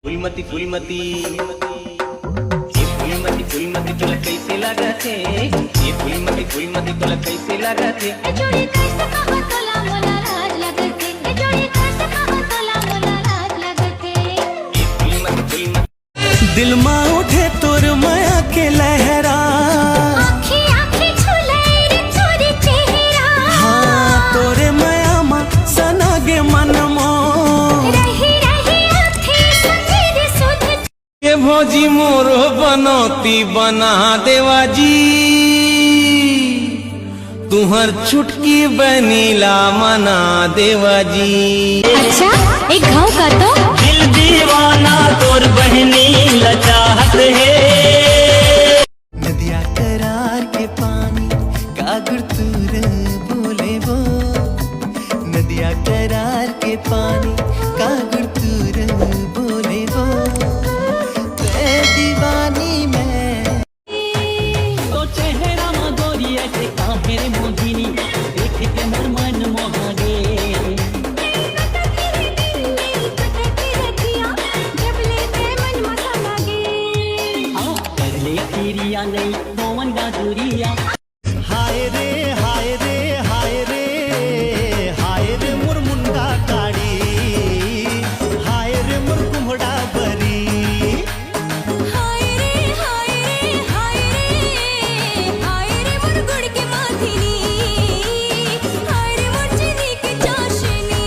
फुलमती फुलमती फुलमती तुला कैसे लागत है ये फुलमती तुला कैसे लागत है ए जोड़ी कैसे कहो तोला मोला राज लगत है ए जोड़ी कैसे कहो तोला मोला राज लगत है ये फुलमती दिल मा उठे तोर माया के लहरा आँखी आँखी छुले रे चोरी चेहरा हाँ तोरे माया मा सनागे मन मो रही रही आँखें सफेद सुध ये भोजी मोरो बनौती बना देवा जी तुहर छुटकी बनीला मना देवा जी। अच्छा एक घाव का तो दिल दीवाना तोर बहनी लचाहत है नदिया करार के पानी का गुरतूर बोले वो नदिया करार के पानी का गुरतूर बोले वो ते दीवानी में तो चेहरा मगोरिया के काहेरे मोहिनी देख के मोर मन मोहा गे नहीं मोहन गाजुरिया हाय रे हाय रे हाय रे हाय रे मोर मुंडा काड़ी हाय रे मोर कुम्हड़ा बरी हाय रे हाय रे हाय रे हाय रे मोर गुड़ के माथिनी हाय रे मोर चीनी के चाशनी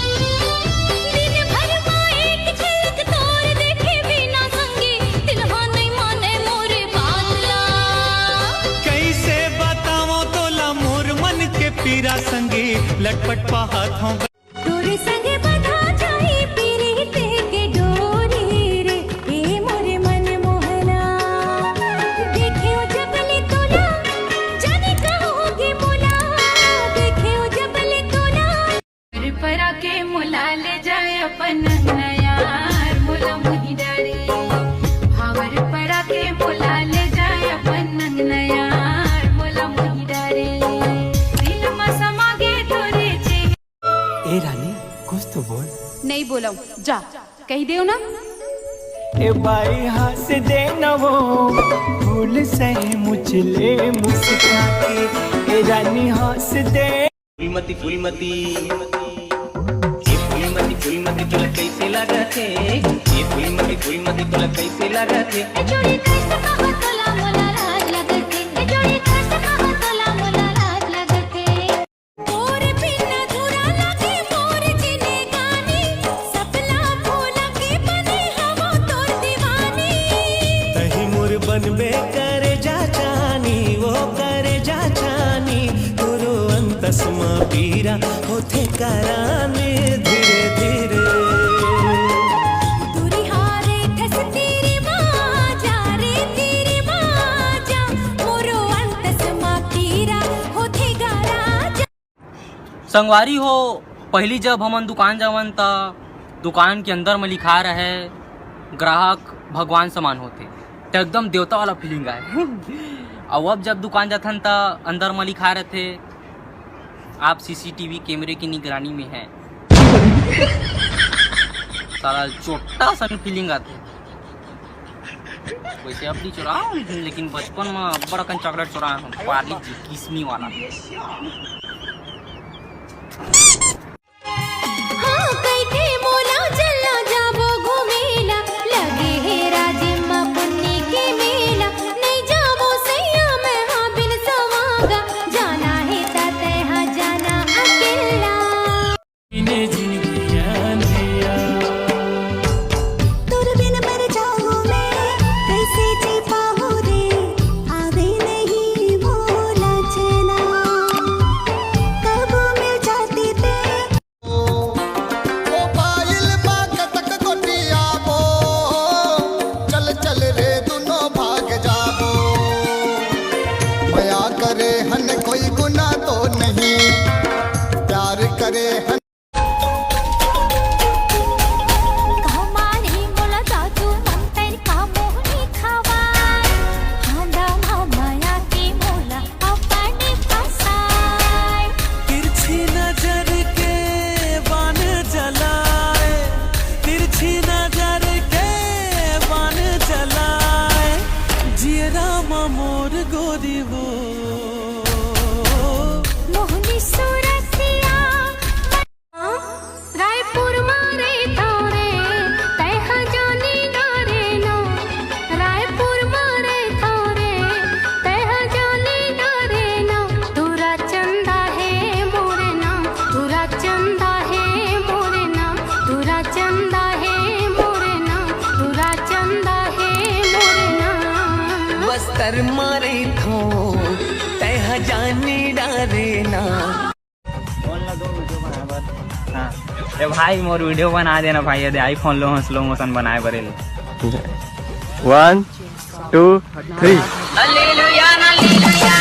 दिन भर माए एक झलक तोर देखे बिना संगी दिलवा नहीं माने मोरे बातला कैसे बताओ तोला मोर मन के पीरा संगे लटपट पाहत हूँ तोरे संगे बधा जाई पीरीते के डोरी रे ए मोरे मन मोहना देखे ओ जबले तोला जाने कहोगे मोला देखे ओ जबले तोला परा के मोला ले जाए अपन नयार मोला मुही डारे भावर परा के मोला ले जाए अपन नयार मोला मुही डारे दिल में समागे तोरे चे ए रानी कुछ तो बोल नहीं बोला जा कही दे ना ए बाई हंस दे न वो भूल सही मुझले मुस्का के ए रानी हंस दे फुलमती तुला कैसे लागत है ये फुलमती तुला कैसे लागत है ए जोड़ी कैसे कहो तोला मोला राज लगत है ए जोड़ी कैसे कहो तोला मोला राज लगत है मोर बिन अधूरा लगे मोर जिने गानी सपना भूला के बने हवा तोर दीवानी तही मोर बनबे करे जा जानी वो करे जा जानी तोरो अंतसमा पीरा होथे कराने धीरे धीरे दूरी हारे ठस तेरी बाजा रे तेरी बाजा मोरो अंत समा पीरा होथे गारा संगवारी हो पहली जब हमन दुकान जावन त दुकान के अंदर में लिखा रहे ग्राहक भगवान समान होते तो एकदम देवता वाला फीलिंग आए और अब जब दुकान जाथन त अंदर में लिखा रहते आप सीसीटीवी कैमरे की निगरानी में हैं सारा छोटा सा फीलिंग आते वैसे अब नहीं चुरा लेकिन बचपन में बड़ा कन चॉकलेट चुरा पार्ली जी किस्मी वाला हाँ कई के मोला चलना जाबो घूमेला लगे है राजिमा पुन्नी के मेला नहीं जाबो सैया मैं हाँ बिन सवागा जाना है ताते हाँ जाना अकेला इन्हें जिंदगी अंधिया तुर बिन मर जाऊं मैं कैसे जी पाऊं रे आवे नहीं मोला चला कब मिल जाती ते ओ पायल बा कतक कोटिया बो चल चल रे दुनो भाग जाबो मया करे हन कोई गुनाह तो नहीं प्यार करे हन कमानी मोला जादू मंतर का मोहनी खवार हांदा माया की मोला अपने फसाए तिरछी नजर के कर मारे थो तह जाने डारे ना। ए भाई मोर वीडियो बना देना भाई, यदि आईफोन लो स्लो मोशन बनाए बरे 1 2 3 हालेलुया हालेलुया।